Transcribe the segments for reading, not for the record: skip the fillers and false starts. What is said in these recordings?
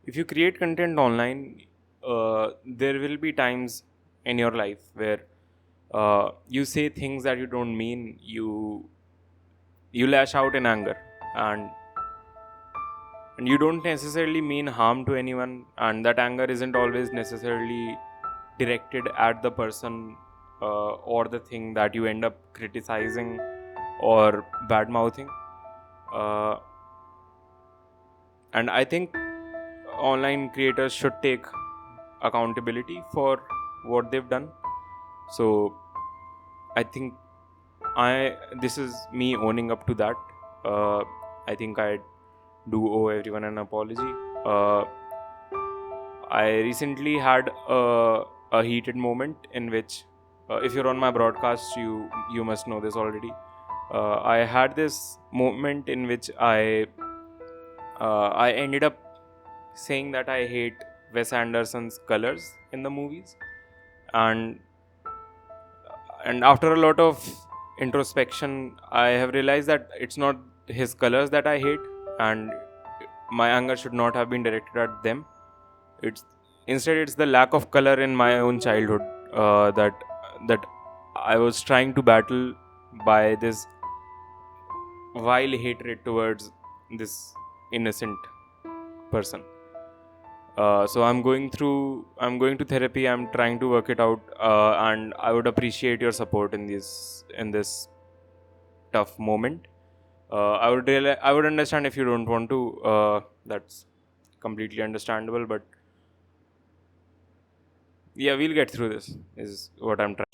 if you create content online, there will be times in your life where you say things that you don't mean. You lash out in anger, and you don't necessarily mean harm to anyone, and that anger isn't always necessarily directed at the person or the thing that you end up criticizing or bad mouthing. Uh, and I think online creators should take accountability for what they've done. So I think I this is me owning up to that. uh, I think I do owe everyone an apology. uh, I recently had a heated moment in which, if you're on my broadcast, you must know this already. I had this moment in which I ended up saying that I hate Wes Anderson's colors in the movies, and after a lot of introspection, I have realized that it's not his colors that I hate, and my anger should not have been directed at them. It's instead it's the lack of color in my own childhood, that I was trying to battle by this vile hatred towards this innocent person. So I'm going to therapy. I'm trying to work it out, and I would appreciate your support in this tough moment. I would understand if you don't want to. That's completely understandable, but yeah, we'll get through this. Is what I'm trying.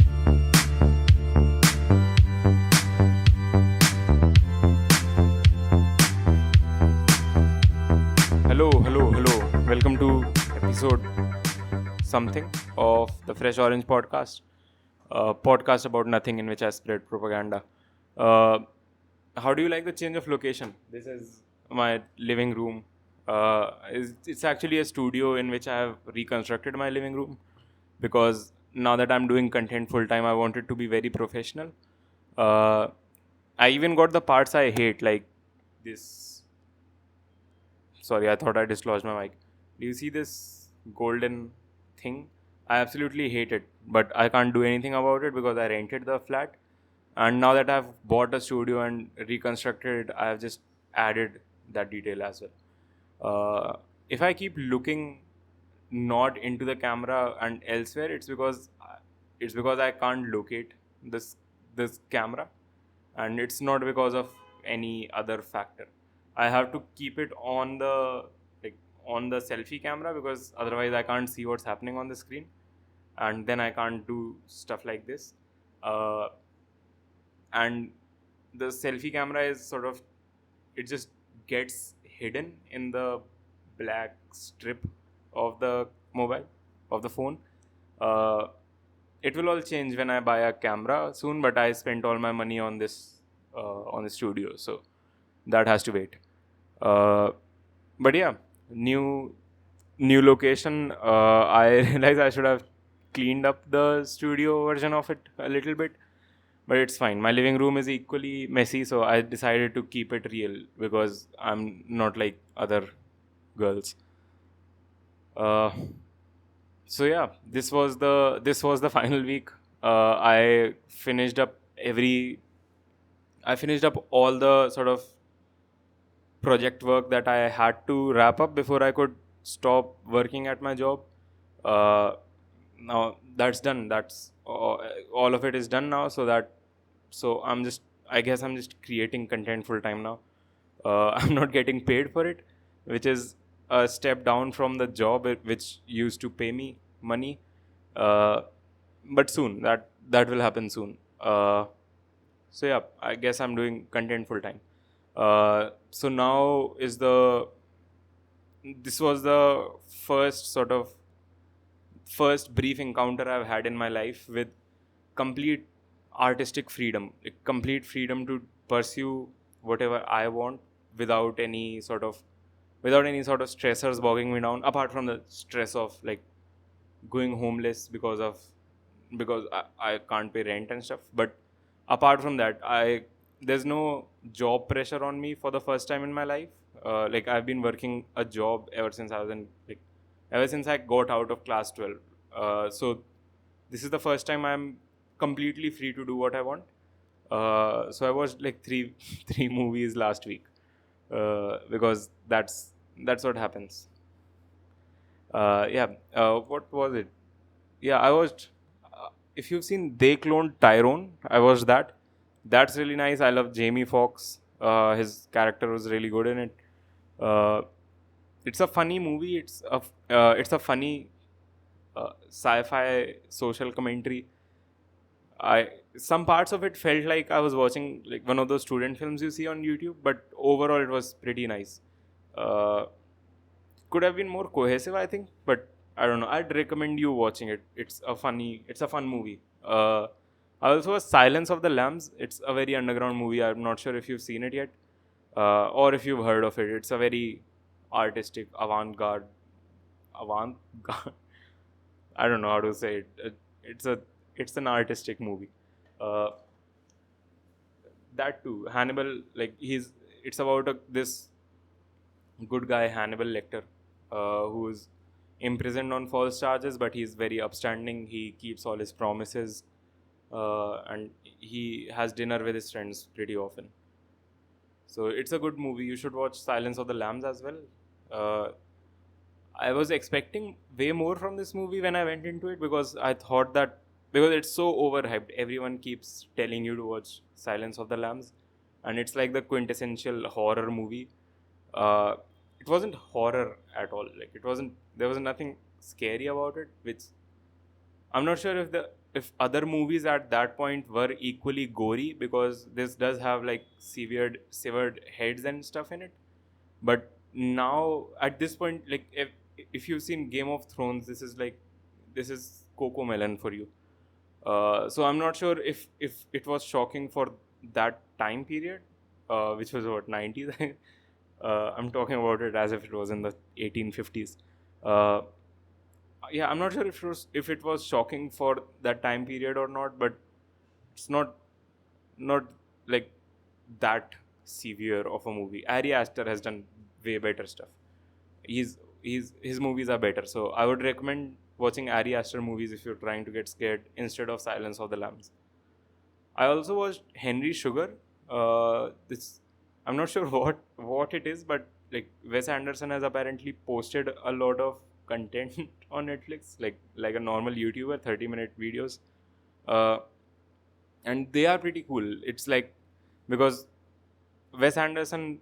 Hello, hello, hello. Welcome to episode something of the Fresh Orange podcast. Podcast about nothing in which I spread propaganda. Uh, how do you like the change of location? This is my living room. It's actually a studio in which I have reconstructed my living room because now that I'm doing content full time, I want it to be very professional. Uh, I even got the parts I hate, like this. Sorry, I thought I dislodged my mic. Do you see this golden thing? I absolutely hate it, but I can't do anything about it because I rented the flat. And now that I've bought a studio and reconstructed it, I have just added that detail as well. If I keep looking not into the camera and elsewhere, it's because I can't locate this camera, and it's not because of any other factor. I have to keep it on the like on the selfie camera because otherwise I can't see what's happening on the screen, and then I can't do stuff like this. Uh, and the selfie camera is sort of, it just gets hidden in the black strip of the mobile of the phone. uh, it will all change when I buy a camera soon, but I spent all my money on the studio, so that has to wait. Uh, but yeah, new new location. I realize I should have cleaned up the studio version of it a little bit, but it's fine. My living room is equally messy, so I decided to keep it real because I'm not like other girls. Uh, so yeah, this was the final week. I finished up every I finished up all the sort of project work that I had to wrap up before I could stop working at my job. Uh, Now that's done. That's all of it is done now. So I guess I'm just creating content full time now. I'm not getting paid for it, which is a step down from the job which used to pay me money. Uh, but soon that will happen soon. So yeah, I guess I'm doing content full time. So now is the this was the first brief encounter I've had in my life with complete artistic freedom, like complete freedom to pursue whatever I want without any sort of stressors bogging me down, apart from the stress of like going homeless because I can't pay rent and stuff. But apart from that, I there's no job pressure on me for the first time in my life. like I've been working a job ever since I got out of class 12. So this is the first time I'm completely free to do what I want. So I watched like three three movies last week, because that's what happens. Yeah. What was it? Yeah, I watched. If you've seen They Cloned Tyrone, I watched that. That's really nice. I love Jamie Foxx. His character was really good in it. Uh, it's a funny movie. It's a funny sci-fi social commentary. I Some parts of it felt like I was watching like one of those student films you see on YouTube, but overall it was pretty nice. Uh, could have been more cohesive, I think, but I don't know. I'd recommend you watching it. It's a fun movie. I also watched Silence of the Lambs. It's a very underground movie. I'm not sure if you've seen it yet, or if you've heard of it. It's a very artistic, avant-garde. I don't know how to say it. It's an artistic movie. Uh, that too, Hannibal. It's about this good guy Hannibal Lecter, who's imprisoned on false charges, but he's very upstanding. He keeps all his promises, and he has dinner with his friends pretty often. So it's a good movie. You should watch Silence of the Lambs as well. Uh, I was expecting way more from this movie when I went into it, because I thought that because it's so overhyped, everyone keeps telling you to watch Silence of the Lambs, and it's like the quintessential horror movie. uh, it wasn't horror at all. Like there was nothing scary about it. Which I'm not sure if other movies at that point were equally gory, because this does have like severed heads and stuff in it. But now at this point, like if you've seen Game of Thrones, this is Coco Melon for you. So I'm not sure if it was shocking for that time period, which was what 90s. I'm talking about it as if it was in the 1850s. Uh, yeah, I'm not sure if it was shocking for that time period or not, but it's not like that severe of a movie. Ari Aster has done way better stuff. His movies are better, so I would recommend watching Ari Aster movies if you're trying to get scared instead of Silence of the Lambs. I also watched Henry Sugar. This I'm not sure what it is, but like Wes Anderson has apparently posted a lot of content on Netflix, like a normal YouTuber, 30-minute videos, uh, and they are pretty cool. It's like because Wes Anderson,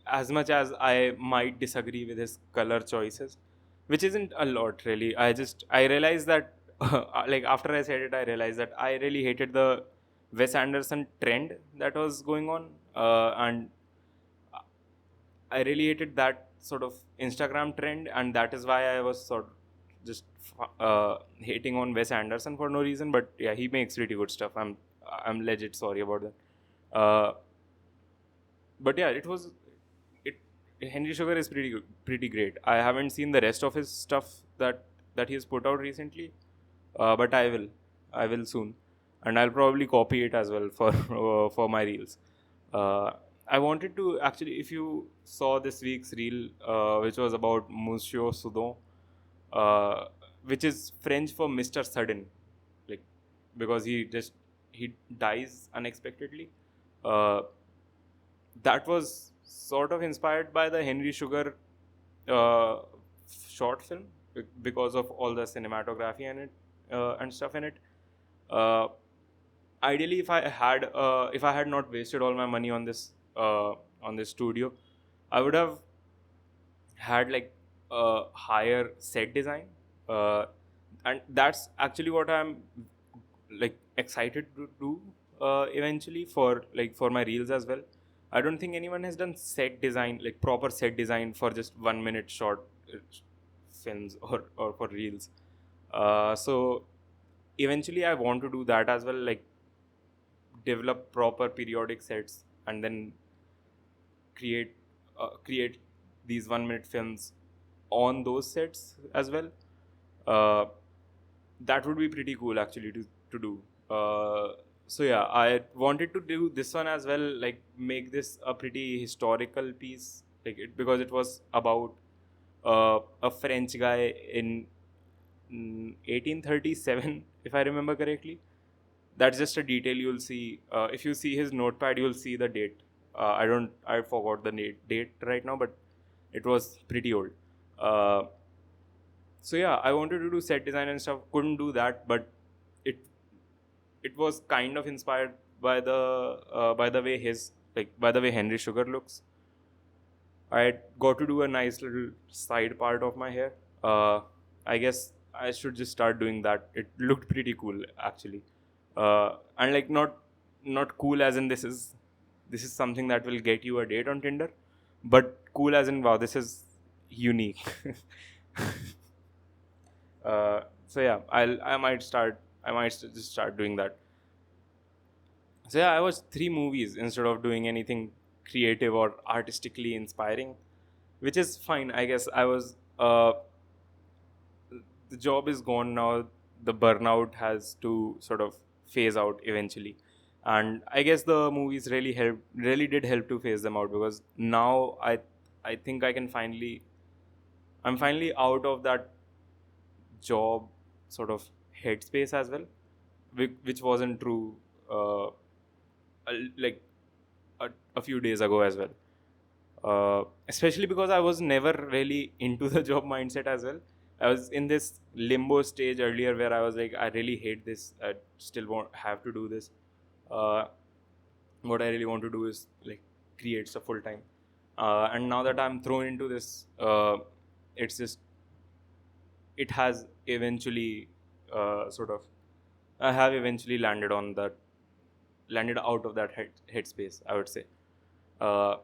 as much as I might disagree with his color choices, which isn't a lot really. I realized that like after I said it, I realized that I really hated the Wes Anderson trend that was going on, and I really hated that sort of Instagram trend, and that is why I was sort of just hating on Wes Anderson for no reason. But yeah, he makes really good stuff. I'm legit sorry about that. But yeah, it. Henry Sugar is pretty great. I haven't seen the rest of his stuff that he's put out recently, but I will soon, and I'll probably copy it as well for for my reels. Uh, I wanted to actually, if you saw this week's reel, which was about Monsieur Soudon, uh, which is French for Mr. Sudden, like because he dies unexpectedly. Uh, that was sort of inspired by the Henry Sugar uh, short film, because of all the cinematography in it, and stuff in it. Uh, Ideally, if I had not wasted all my money on this studio, I would have had like a higher set design, uh, and that's actually what I'm like excited to do eventually for my reels as well. I don't think anyone has done set design, like proper set design for just 1 minute short films or for reels. So eventually I want to do that as well, like develop proper periodic sets and then create these 1 minute films on those sets as well. Uh, that would be pretty cool actually to do. So yeah, I wanted to do this one as well, like make this a pretty historical piece, because it was about a French guy in 1837, if I remember correctly. That's just a detail you'll see. If you see his notepad, you'll see the date. I forgot the date right now, but it was pretty old. Uh, so yeah, I wanted to do set design and stuff. Couldn't do that, but it it was kind of inspired by the way by the way Henry Sugar looks. I got to do a nice little side part of my hair. I guess I should just start doing that. It looked pretty cool actually, and like not cool as in this is something that will get you a date on Tinder, but cool as in wow, this is unique. So yeah, I might just start doing that. So yeah, I watched 3 movies instead of doing anything creative or artistically inspiring, which is fine. I guess I was the job is gone now. The burnout has to sort of phase out eventually, and I guess the movies really did help to phase them out because now I think I'm finally out of that job sort of headspace as well, which wasn't true like a few days ago as well. Especially because I was never really into the job mindset as well. I was in this limbo stage earlier where I was like, I really hate this. I still won't have to do this. Uh, what I really want to do is like create stuff full time. And now that I'm thrown into this, it's just it has eventually sort of I have eventually landed out of that headspace, I would say. Uh,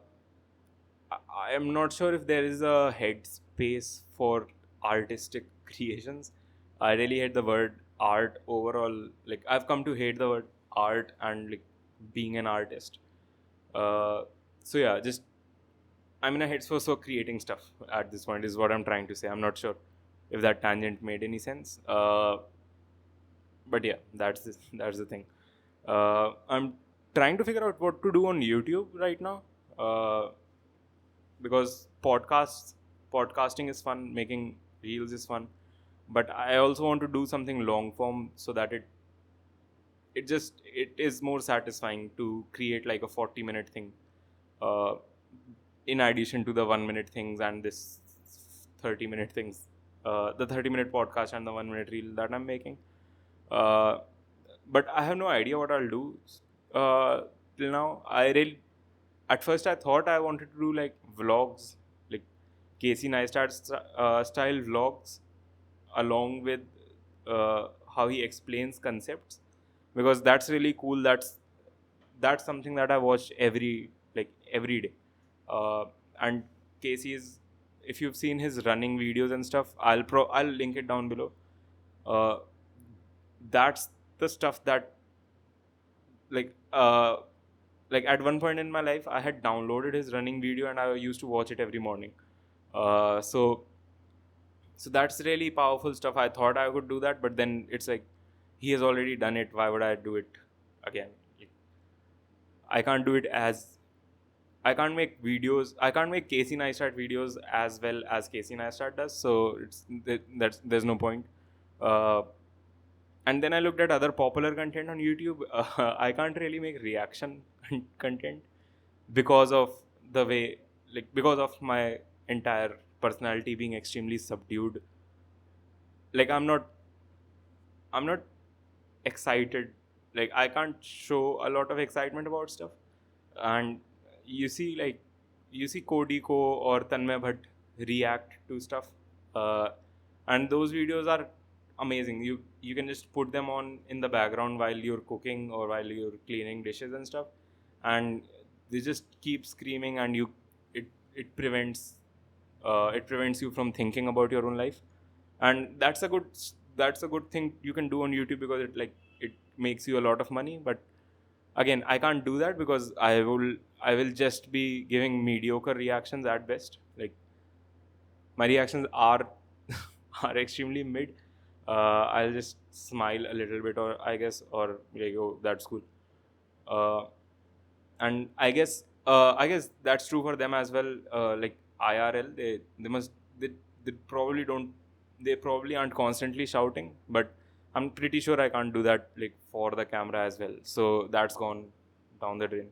I am not sure if there is a headspace for artistic creations. I really hate the word art overall. Like I've come to hate the word art and like being an artist. Uh, so yeah, just I'm in a headspace for creating stuff at this point is what I'm trying to say. I'm not sure if that tangent made any sense. But yeah, that's the thing. I'm trying to figure out what to do on YouTube right now. Uh, because podcasting is fun, making reels is fun, but I also want to do something long form so that it is more satisfying to create like a 40-minute thing, uh, in addition to the 1 minute things and this 30-minute things, the 30-minute podcast and the 1 minute reel that I'm making. uh, but I have no idea what I'll do uh, till now. At first I thought I wanted to do like vlogs, like Casey Neistat style vlogs, along with how he explains concepts, because that's really cool. That's something that I watch every day. Uh, and Casey is, if you've seen his running videos and stuff, I'll link it down below. Uh, that's the stuff that like uh, like at one point in my life I had downloaded his running video and I used to watch it every morning. Uh, so so that's really powerful stuff. I thought I could do that, but then it's like he has already done it. Why would I do it again? Like, I can't do it as I can't make videos. I can't make Casey Neistat videos as well as Casey Neistat does. So there's no point. Uh, and then I looked at other popular content on YouTube. I can't really make reaction content because of the way, because of my entire personality being extremely subdued. Like I'm not excited. Like I can't show a lot of excitement about stuff. And you see Kodiko or Tanmay Bhatt react to stuff, uh, and those videos are amazing. You can just put them on in the background while you're cooking or while you're cleaning dishes and stuff, and they just keep screaming, and it prevents it prevents you from thinking about your own life. And that's a good thing you can do on YouTube, because it makes you a lot of money. But again, I can't do that because I will just be giving mediocre reactions at best. Like my reactions are are extremely mid. I'll just smile a little bit, or I guess, or like, oh, that's cool. uh, and I guess I guess that's true for them as well. Like IRL, they probably don't, they probably aren't constantly shouting, but I'm pretty sure I can't do that like for the camera as well. So that's gone down the drain.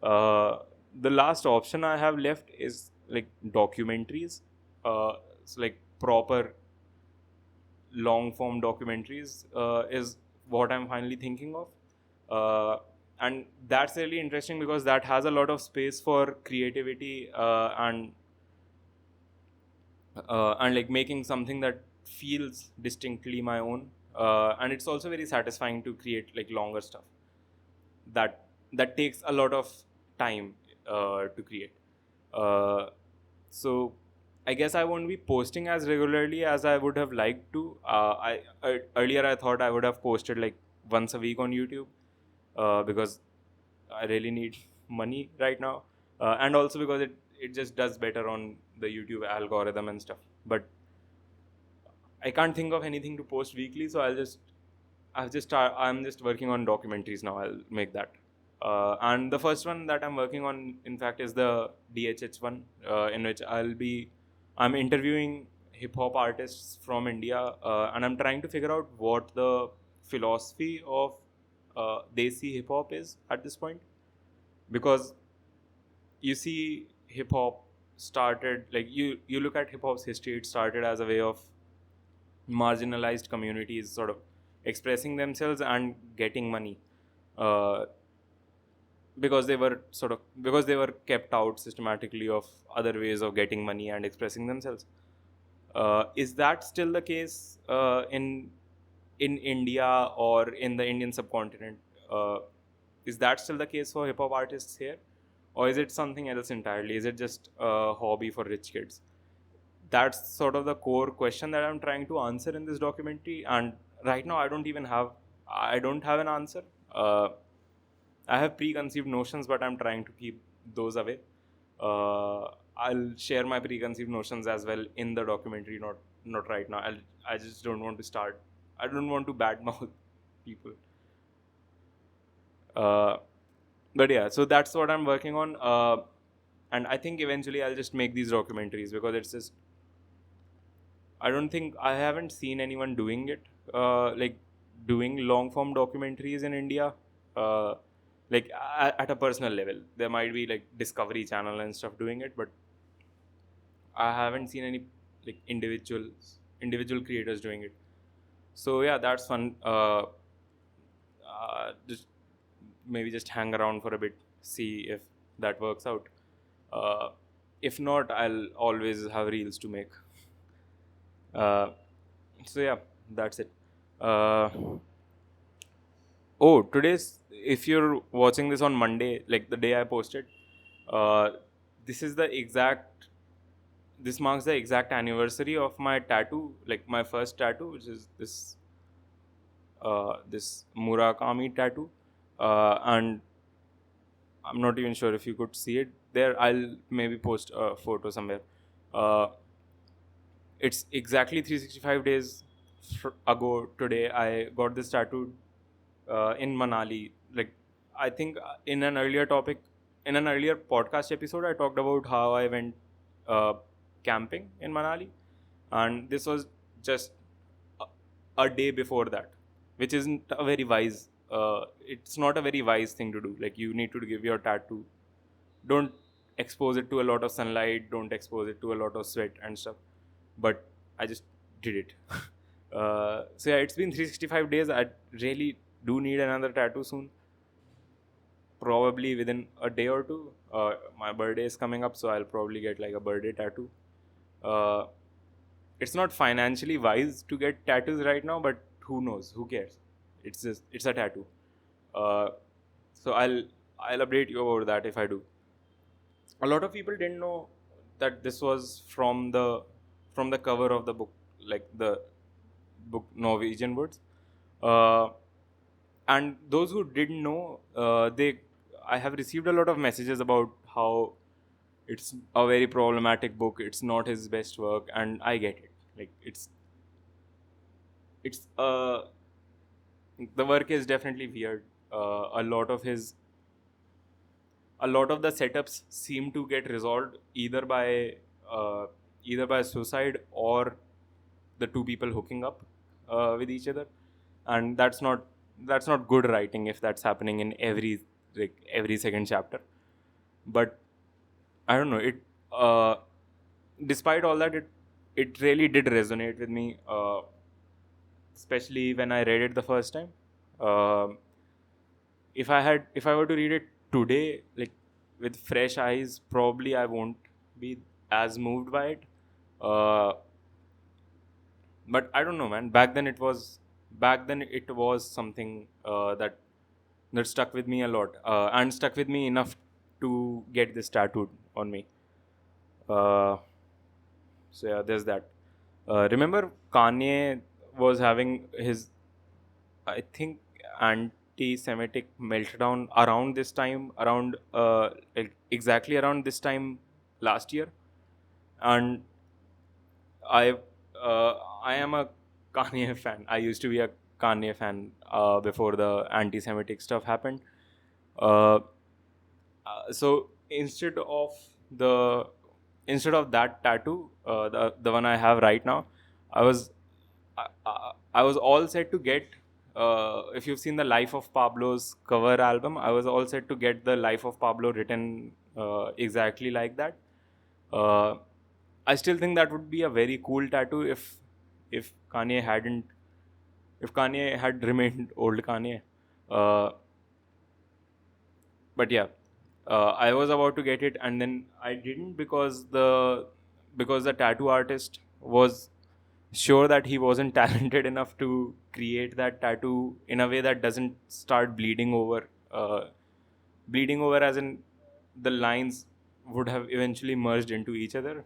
Uh, the last option I have left is like documentaries. It's like proper long form documentaries is what I'm finally thinking of. And that's really interesting because that has a lot of space for creativity and like making something that feels distinctly my own. And it's also very satisfying to create like longer stuff that takes a lot of time to create. Uh, so I guess I won't be posting as regularly as I would have liked to. Earlier I thought I would have posted like once a week on YouTube because I really need money right now, and also because it just does better on the YouTube algorithm and stuff. But I can't think of anything to post weekly, so I'm just working on documentaries now. I'll make that. And the first one that I'm working on, in fact, is the DHH one, in which I'm interviewing hip hop artists from India, and I'm trying to figure out what the philosophy of Desi hip hop is at this point, because you see, hip hop started like you look at hip hop's history. It started as a way of marginalized communities sort of expressing themselves and getting money, uh, because they were kept out systematically of other ways of getting money and expressing themselves. Is that still the case in India or in the Indian subcontinent? Uh, is that still the case for hip hop artists here, or is it something else entirely? Is it just a hobby for rich kids? That's sort of the core question that I'm trying to answer in this documentary. And right now, I don't have an answer. I have preconceived notions, but I'm trying to keep those away. I'll share my preconceived notions as well in the documentary, not right now. I just don't want to start. I don't want to badmouth people. Uh, but yeah, so that's what I'm working on. And I think eventually I'll just make these documentaries because it's just, I don't think, I haven't seen anyone doing it, like doing long form documentaries in India, uh, like at a personal level. There might be like Discovery Channel and stuff doing it, but I haven't seen any like individual creators doing it. So yeah, that's fun. Just maybe just hang around for a bit, see if that works out. Uh, if not, I'll always have reels to make. Uh, so yeah, that's it. Uh, if you're watching this on Monday, like the day I posted, uh, this is the exact. This marks the exact anniversary of my tattoo, like my first tattoo, which is this Murakami tattoo, and I'm not even sure if you could see it there. I'll maybe post a photo somewhere. Uh, it's exactly 365 days ago today. I got this tattooed in Manali. Like, I think in an earlier podcast episode, I talked about how I went uh, camping in Manali, and this was just a, a day before that, which isn't a very wise. It's not a very wise thing to do. Like, you need to give your tattoo. Don't expose it to a lot of sunlight. Don't expose it to a lot of sweat and stuff. But I just did it. So yeah, it's been 365 days. I really do need another tattoo soon. Probably within a day or two. My birthday is coming up, so I'll probably get like a birthday tattoo. Uh, it's not financially wise to get tattoos right now, but who knows? Who cares? It's a tattoo. Uh, so I'll update you about that if I do. A lot of people didn't know that this was from the cover of the book, like the book Norwegian Woods. Uh, and those who didn't know, I have received a lot of messages about how it's a very problematic book. It's not his best work, and I get it. Like, it's the work is definitely weird. A lot of his a lot of the setups seem to get resolved either by suicide or the two people hooking up with each other, and that's not good writing if that's happening in every second chapter. But I don't know, it despite all that, it really did resonate with me, especially when I read it the first time. Um if I were to read it today, like with fresh eyes, probably I won't be as moved by it. Uh, but I don't know, man. Back then it was something that stuck with me a lot, and stuck with me enough to get this tattooed on me. Uh, so yeah, there's that. Remember, Kanye was having his, I think, anti-Semitic meltdown around this time, exactly around this time last year, and I uh, I am a Kanye fan. I used to be a Kanye fan before the anti-Semitic stuff happened. Uh, so the instead of that tattoo, the one I have right now, I was I was all set to get. If you've seen the Life of Pablo's cover album, I was all set to get the Life of Pablo written exactly like that. Uh, I still think that would be a very cool tattoo if Kanye hadn't if Kanye had remained old Kanye. Uh, but yeah, I was about to get it, and then I didn't because the tattoo artist was sure that he wasn't talented enough to create that tattoo in a way that doesn't start bleeding over as in the lines would have eventually merged into each other.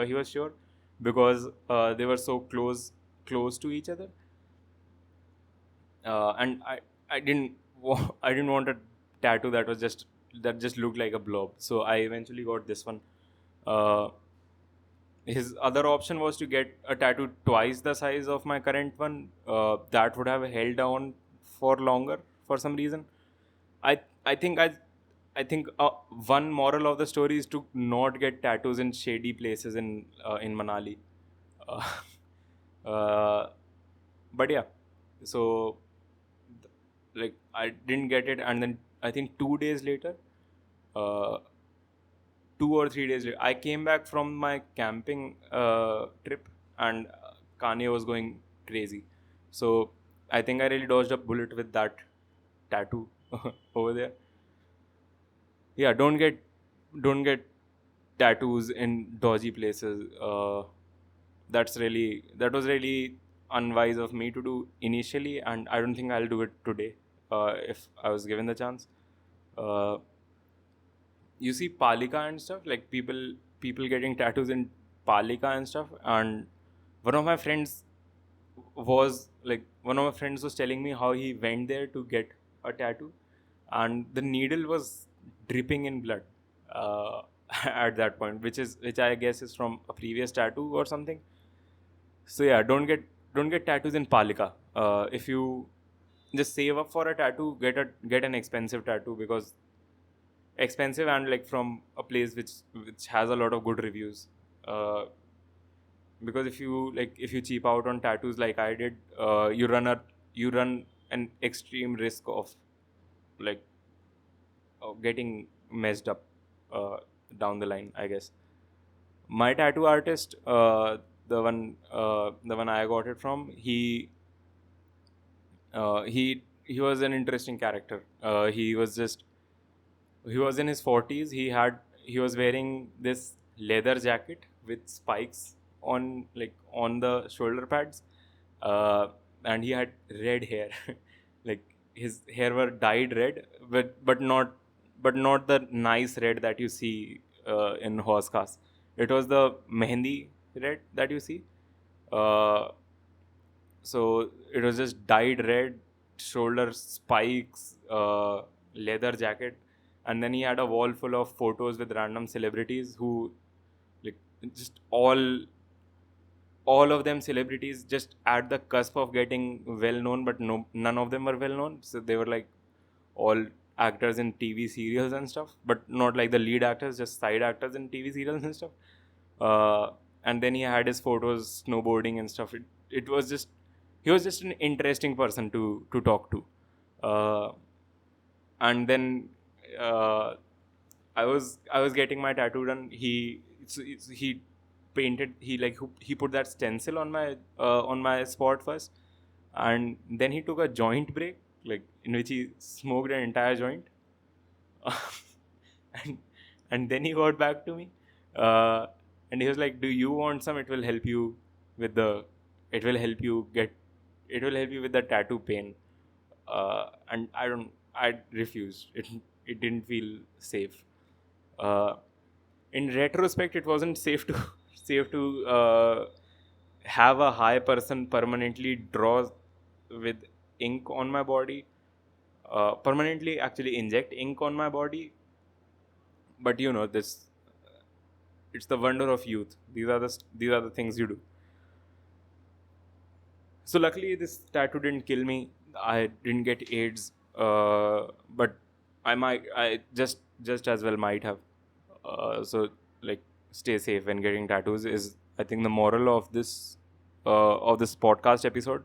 He was sure because they were so close to each other, and I didn't I didn't want a tattoo that just looked like a blob. So I eventually got this one. Uh, his other option was to get a tattoo twice the size of my current one. That would have held on for longer for some reason. I I think I I think one moral of the story is to not get tattoos in shady places in Manali. Uh, uh, but yeah, so like I didn't get it, and then I think 2 days later, uh, 2 or 3 days later, I came back from my camping trip, and Kanye was going crazy. So I think I really dodged a bullet with that tattoo over there. Yeah, don't get tattoos in dodgy places. That was really unwise of me to do initially, and I don't think I'll do it today if I was given the chance. Uh, you see Palika and stuff, like people getting tattoos in Palika and stuff, and one of my friends one of my friends was telling me how he went there to get a tattoo, and the needle was dripping in blood uh, at that point, which I guess is from a previous tattoo or something. So yeah, don't get tattoos in Palika. If you just save up for a tattoo, get an expensive tattoo, because expensive and like from a place which has a lot of good reviews. Uh, because if you cheap out on tattoos like I did, you run an extreme risk of like getting messed up uh, down the line, I guess. My tattoo artist, the one I got it from, he was an interesting character. He was in his 40s. He was wearing this leather jacket with spikes on the shoulder pads, uh, and he had red hair. Like his hair were dyed red, but not the nice red that you see in horse cars. It was the mehendi red that you see. Uh, so it was just dyed red, shoulder spikes, leather jacket, and then he had a wall full of photos with random celebrities who, like, just all of them celebrities just at the cusp of getting well known, but none of them were well known. So they were like all actors in TV serials and stuff, but not like the lead actors, just side actors in TV serials and stuff. And then he had his photos snowboarding and stuff. It was just, he was just an interesting person to talk to. And then I was getting my tattoo done. He painted, he put that stencil on my spot first, and then he took a joint break, like in which he smoked an entire joint. and and then he got back to me, and he was like, "Do you want some? It will help you with the, it will help you get, it will help you with the tattoo pain." And I refused. It didn't feel safe. In retrospect, it wasn't safe to safe to have a high person permanently draw with ink on my body, permanently actually inject ink on my body. But this, it's the wonder of youth. These are the things you do. So luckily this tattoo didn't kill me. I didn't get AIDS, but I just as well might have. So like, stay safe when getting tattoos is, I think, the moral of this podcast episode.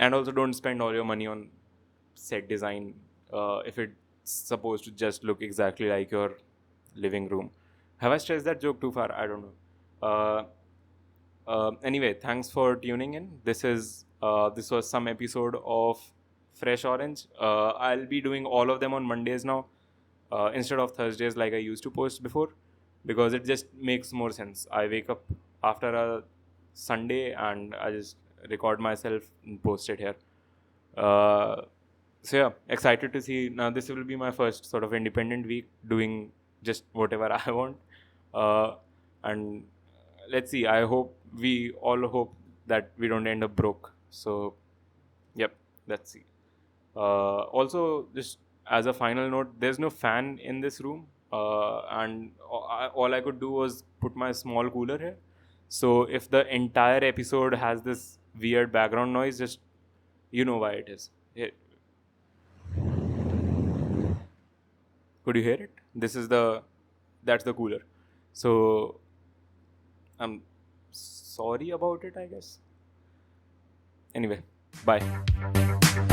And also, don't spend all your money on set design if it's supposed to just look exactly like your living room. Have I stressed that joke too far? I don't know. Anyway, thanks for tuning in. This was some episode of Fresh Orange. I'll be doing all of them on Mondays now, instead of Thursdays like I used to post before, because it just makes more sense. I wake up after a Sunday and I just record myself and post it here. So yeah, excited to see. Now this will be my first sort of independent week doing just whatever I want. And let's see, we all hope that we don't end up broke. So yep, let's see. Also, just as a final note, there's no fan in this room, and all I could do was put my small cooler here. So if the entire episode has this weird background noise, just, you know why it is. Could you hear it? That's the cooler. So I'm sorry about it, I guess. Anyway, bye.